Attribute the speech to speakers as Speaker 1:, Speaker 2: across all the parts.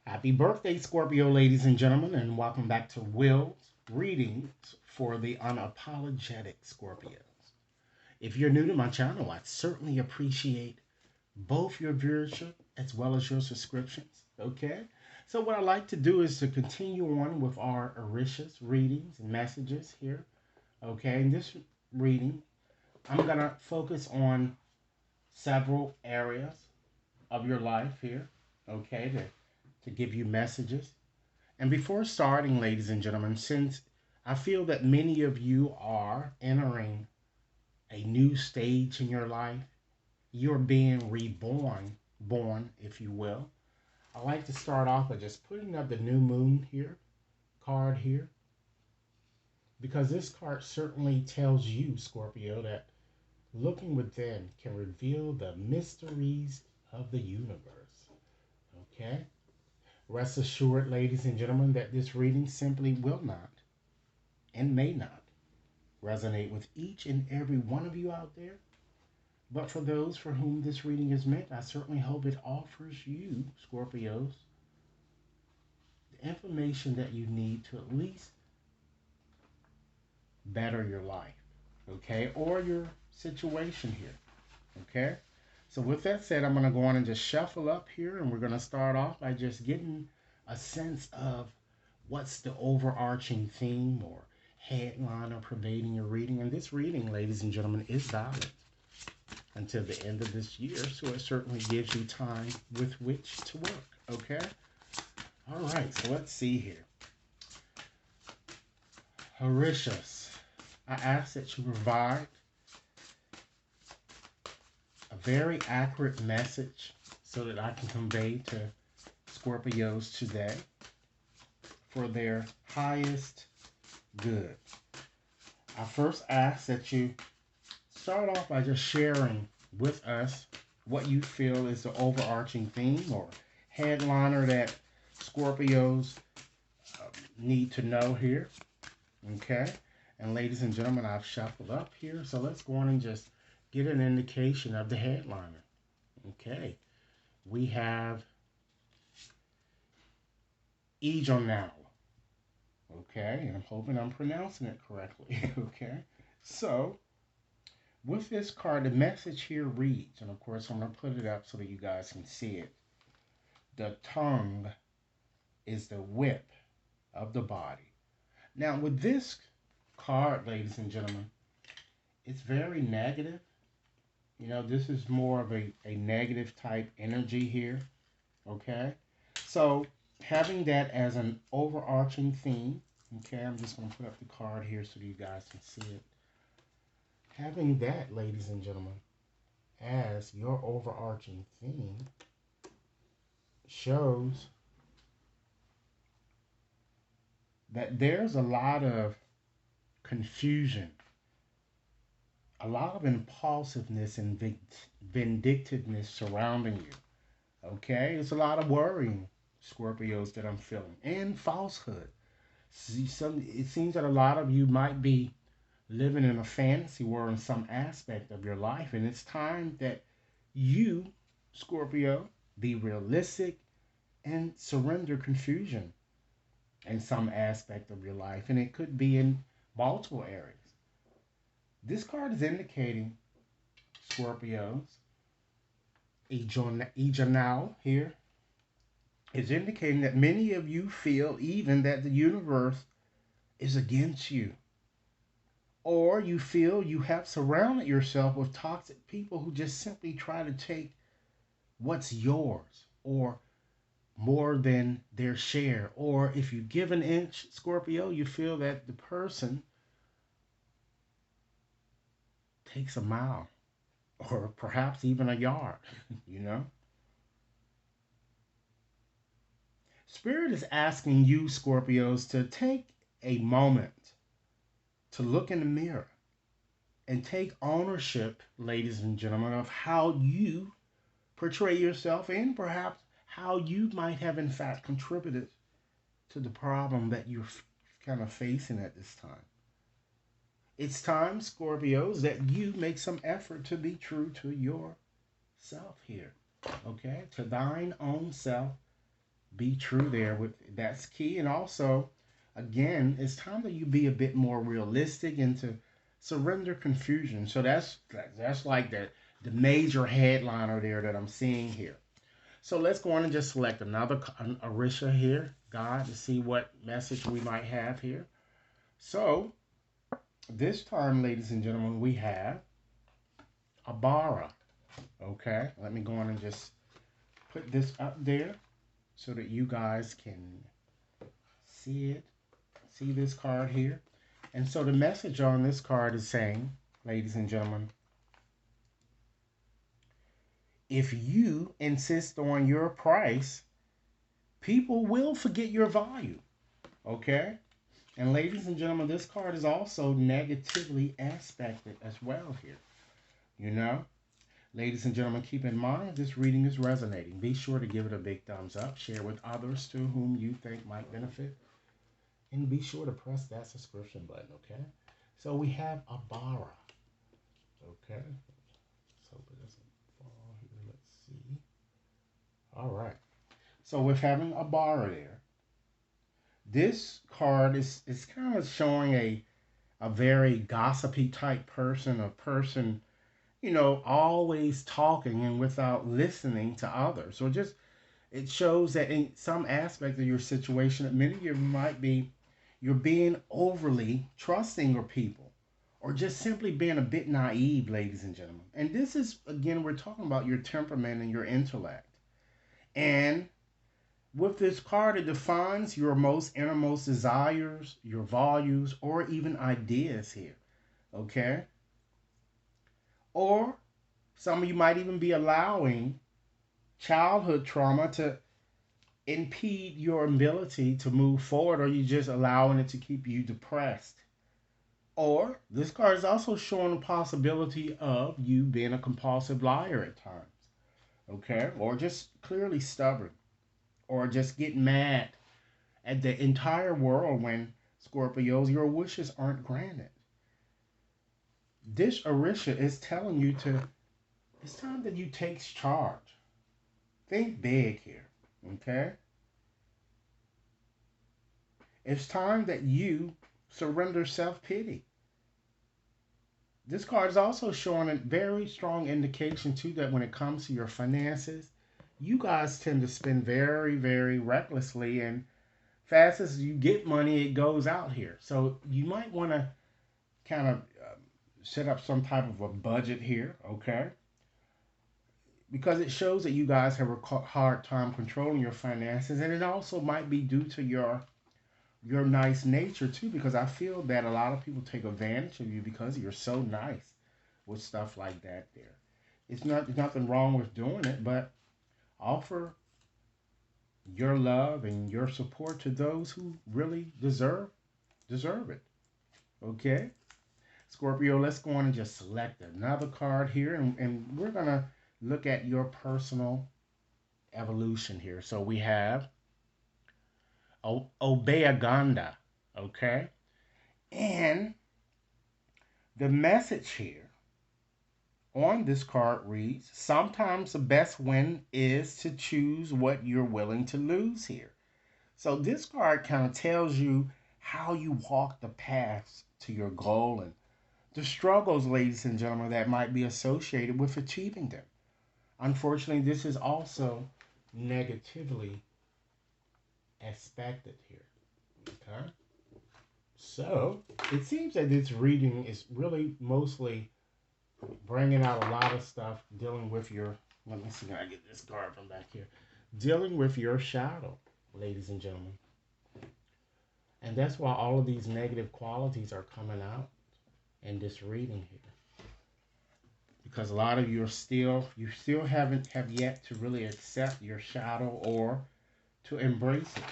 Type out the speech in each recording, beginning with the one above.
Speaker 1: Happy birthday, Scorpio, ladies and gentlemen, and welcome back to Will's Readings for the Unapologetic Scorpios. If you're new to my channel, I'd certainly appreciate both your viewership as well as your subscriptions. Okay? So, what I like to do is to continue on with our Orishas readings and messages here. Okay? In this reading, I'm going to focus on several areas of your life here. Okay? To give you messages. And before starting, ladies and gentlemen, since I feel that many of you are entering a new stage in your life, you're being reborn, born, if you will. I like to start off by just putting up the new moon here, card here, because this card certainly tells you, Scorpio, that looking within can reveal the mysteries of the universe. Okay? Rest assured, ladies and gentlemen, that this reading simply will not and may not resonate with each and every one of you out there. But for those for whom this reading is meant, I certainly hope it offers you, Scorpios, the information that you need to at least better your life, okay, or your situation here, okay? So, with that said, I'm going to go on and just shuffle up here, and we're going to start off by just getting a sense of what's the overarching theme or headline or pervading your reading. And this reading, ladies and gentlemen, is valid until the end of this year, so it certainly gives you time with which to work, okay? All right, so let's see here. Orishas, I ask that you provide a very accurate message so that I can convey to Scorpios today for their highest good. I first ask that you start off by just sharing with us what you feel is the overarching theme or headliner that Scorpios need to know here. Okay? And ladies and gentlemen, I've shuffled up here, so let's go on and just get an indication of the headliner. Okay. We have Ejonal. Okay, and I'm hoping I'm pronouncing it correctly. Okay. So, with this card, the message here reads, and of course I'm going to put it up so that you guys can see it. The tongue is the whip of the body. Now, with this card, ladies and gentlemen, it's very negative. You know, this is more of a negative type energy here. Okay. So, having that as an overarching theme, okay, I'm just going to put up the card here so you guys can see it. Having that, ladies and gentlemen, as your overarching theme shows that there's a lot of confusion, a lot of impulsiveness and vindictiveness surrounding you. Okay? There's a lot of worrying, Scorpios, that I'm feeling, and falsehood. See, it seems that a lot of you might be living in a fantasy world in some aspect of your life, and it's time that you, Scorpio, be realistic and surrender confusion in some aspect of your life, and it could be in multiple areas. This card is indicating, Scorpios, Ejanal here is indicating that many of you feel even that the universe is against you, or you feel you have surrounded yourself with toxic people who just simply try to take what's yours or more than their share. Or if you give an inch, Scorpio, you feel that the person takes a mile or perhaps even a yard, you know? Spirit is asking you, Scorpios, to take a moment to look in the mirror and take ownership, ladies and gentlemen, of how you portray yourself and perhaps how you might have in fact contributed to the problem that you're kind of facing at this time. It's time, Scorpios, that you make some effort to be true to yourself here. Okay? To thine own self be true there. With that's key. And also, again, it's time that you be a bit more realistic and to surrender confusion. So that's like the major headliner there that I'm seeing here. So let's go on and just select an Orisha here, God, to see what message we might have here. So this time, ladies and gentlemen, we have Abara. Okay, let me go on and just put this up there so that you guys can see it, see this card here. And so the message on this card is saying, ladies and gentlemen, if you insist on your price, people will forget your value. Okay? And ladies and gentlemen, this card is also negatively aspected as well here. You know? Ladies and gentlemen, keep in mind this reading is resonating. Be sure to give it a big thumbs up. Share with others to whom you think might benefit. And be sure to press that subscription button, okay? So we have Abara. Okay? So it doesn't fall here. Let's see. All right. So with having Abara there, this card is kind of showing a very gossipy type person, a person, always talking and without listening to others. So it shows that in some aspect of your situation, that many of you might be, you're being overly trusting of people, or just simply being a bit naive, ladies and gentlemen. And this is, again, we're talking about your temperament and your intellect. And with this card, it defines your most innermost desires, your values, or even ideas here. Okay? Or some of you might even be allowing childhood trauma to impede your ability to move forward, or you just allowing it to keep you depressed. Or this card is also showing the possibility of you being a compulsive liar at times. Okay? Or just clearly stubborn. Or just get mad at the entire world when, Scorpios, your wishes aren't granted. This Orisha is telling you it's time that you take charge. Think big here, okay? It's time that you surrender self-pity. This card is also showing a very strong indication too that when it comes to your finances, you guys tend to spend very, very recklessly, and fast as you get money, it goes out here. So you might want to kind of set up some type of a budget here, okay? Because it shows that you guys have a hard time controlling your finances, and it also might be due to your nice nature too. Because I feel that a lot of people take advantage of you because you're so nice with stuff like that. There, there's nothing wrong with doing it, but offer your love and your support to those who really deserve it. Okay, Scorpio, let's go on and just select another card here, and we're gonna look at your personal evolution here. So we have Obeaganda, okay, and the message here on this card reads, sometimes the best win is to choose what you're willing to lose here. So this card kind of tells you how you walk the paths to your goal and the struggles, ladies and gentlemen, that might be associated with achieving them. Unfortunately, this is also negatively aspected here. Okay? So, it seems that this reading is really mostly bringing out a lot of stuff dealing with your, let me see, I get this card from back here, dealing with your shadow, ladies and gentlemen. And that's why all of these negative qualities are coming out in this reading here. Because a lot of you you still have yet to really accept your shadow or to embrace it.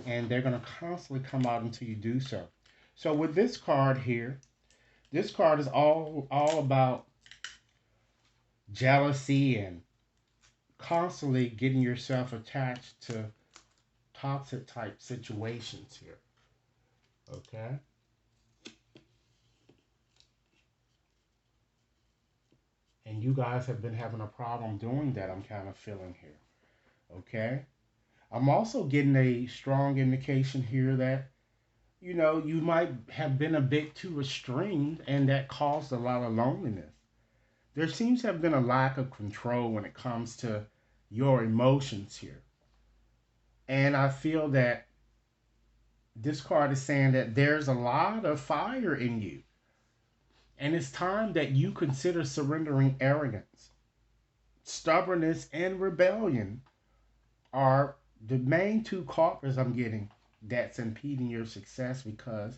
Speaker 1: And they're going to constantly come out until you do so. So with this card here, this card is all about jealousy and constantly getting yourself attached to toxic type situations here. Okay? And you guys have been having a problem doing that, I'm kind of feeling here. Okay? I'm also getting a strong indication here that, you might have been a bit too restrained and that caused a lot of loneliness. There seems to have been a lack of control when it comes to your emotions here. And I feel that this card is saying that there's a lot of fire in you. And it's time that you consider surrendering arrogance. Stubbornness and rebellion are the main two culprits I'm getting that's impeding your success because,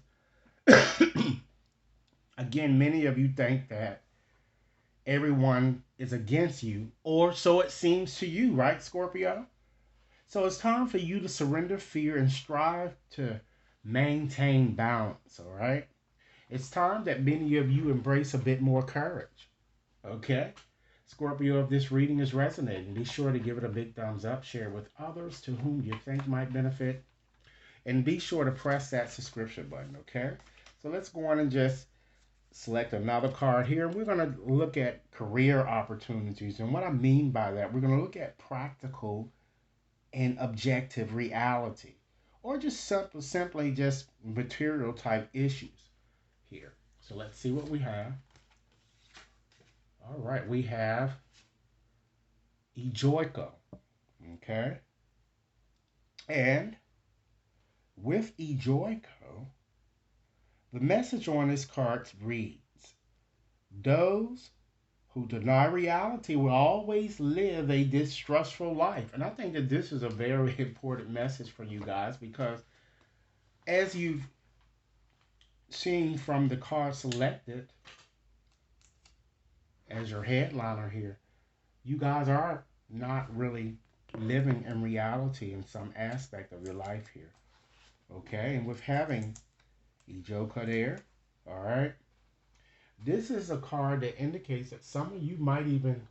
Speaker 1: again, many of you think that everyone is against you, or so it seems to you, right, Scorpio? So it's time for you to surrender fear and strive to maintain balance, all right? It's time that many of you embrace a bit more courage, okay? Scorpio, if this reading is resonating, be sure to give it a big thumbs up, share it with others to whom you think might benefit, and be sure to press that subscription button, okay? So let's go on and just select another card here. We're going to look at career opportunities. And what I mean by that, we're going to look at practical and objective reality, or just simply just material type issues here. So let's see what we have. All right, we have Ejoico, okay? And with Ejoico, the message on this card reads, those who deny reality will always live a distrustful life. And I think that this is a very important message for you guys because as you've seen from the card selected as your headliner here, you guys are not really living in reality in some aspect of your life here. Okay, and with having Ejoico there, all right, this is a card that indicates that some of you might even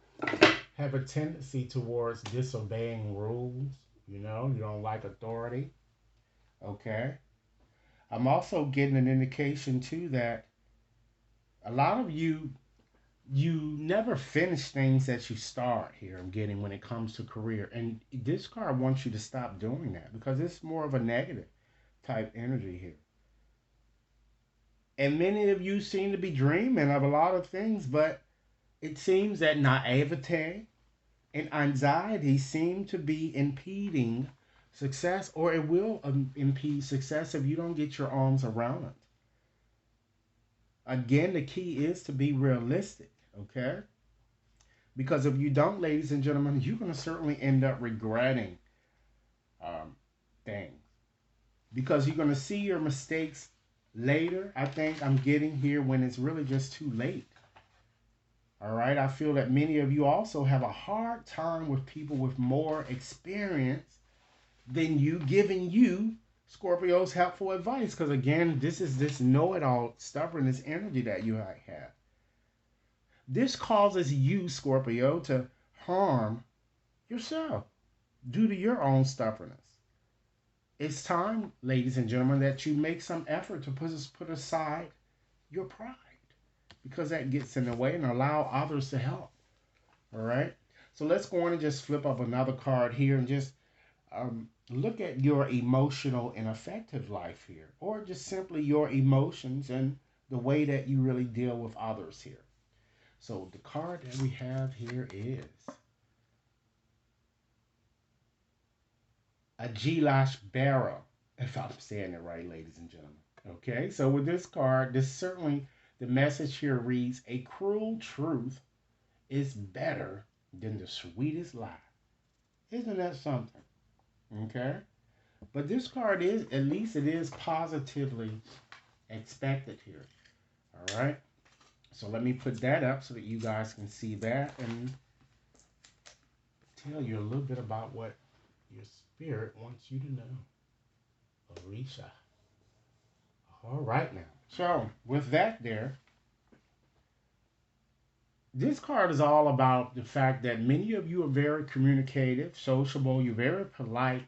Speaker 1: have a tendency towards disobeying rules. You don't like authority. Okay. I'm also getting an indication too that a lot of you never finish things that you start here. I'm getting when it comes to career, and this card wants you to stop doing that because it's more of a negative type energy here. And many of you seem to be dreaming of a lot of things, but it seems that naivete and anxiety seem to be impeding success, or it will impede success if you don't get your arms around it. Again, the key is to be realistic, okay? Because if you don't, ladies and gentlemen, you're going to certainly end up regretting um, things because you're going to see your mistakes later. I think I'm getting here when it's really just too late. All right. I feel that many of you also have a hard time with people with more experience than you giving you Scorpio's helpful advice. Because again, this is this know it all stubbornness energy that you have. This causes you, Scorpio, to harm yourself due to your own stubbornness. It's time, ladies and gentlemen, that you make some effort to put aside your pride because that gets in the way and allow others to help. All right. So let's go on and just flip up another card here and just look at your emotional and affective life here, or just simply your emotions and the way that you really deal with others here. So the card that we have here is a Gilash Barrow, if I'm saying it right, ladies and gentlemen. Okay, so with this card, this certainly the message here reads: a cruel truth is better than the sweetest lie. Isn't that something? Okay, but this card is, at least it is positively expected here. All right, so let me put that up so that you guys can see that and tell you a little bit about what your spirit wants you to know. Orisha. All right now. So with that there, this card is all about the fact that many of you are very communicative, sociable, you're very polite,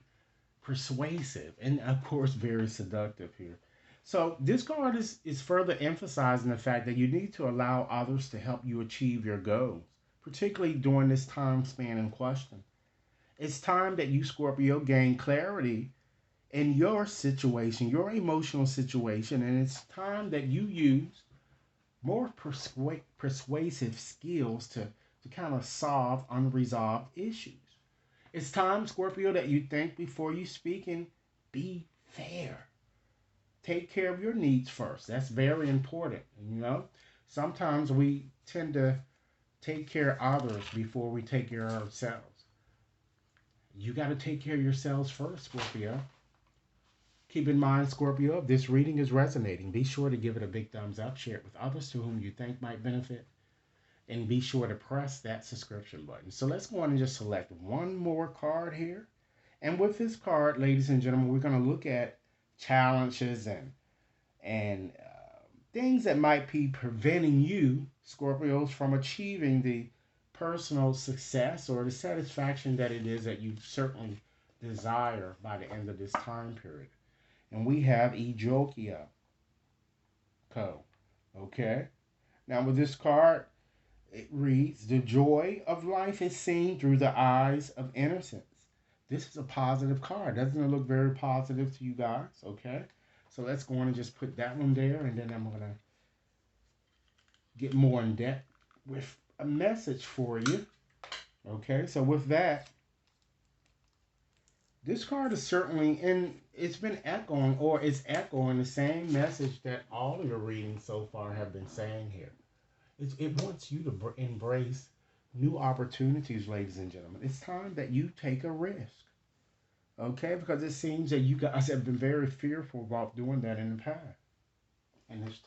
Speaker 1: persuasive, and of course very seductive here. So this card is further emphasizing the fact that you need to allow others to help you achieve your goals, particularly during this time span in question. It's time that you, Scorpio, gain clarity in your situation, your emotional situation, and it's time that you use more persuasive skills to kind of solve unresolved issues. It's time, Scorpio, that you think before you speak and be fair. Take care of your needs first. That's very important. Sometimes we tend to take care of others before we take care of ourselves. You got to take care of yourselves first, Scorpio. Keep in mind, Scorpio, if this reading is resonating, be sure to give it a big thumbs up, share it with others to whom you think might benefit, and be sure to press that subscription button. So let's go on and just select one more card here. And with this card, ladies and gentlemen, we're going to look at challenges and things that might be preventing you, Scorpios, from achieving the personal success or the satisfaction that it is that you certainly desire by the end of this time period. And we have Ejokia Co. Okay? Now, with this card, it reads, the joy of life is seen through the eyes of innocence. This is a positive card. Doesn't it look very positive to you guys? Okay? So let's go on and just put that one there, and then I'm going to get more in depth with a message for you. Okay? So with that, this card is certainly in, it's been echoing, or it's echoing the same message that all of your readings so far have been saying here. It wants you to embrace new opportunities, ladies and gentlemen. It's time that you take a risk. Okay? Because it seems that you guys have been very fearful about doing that in the past. And it's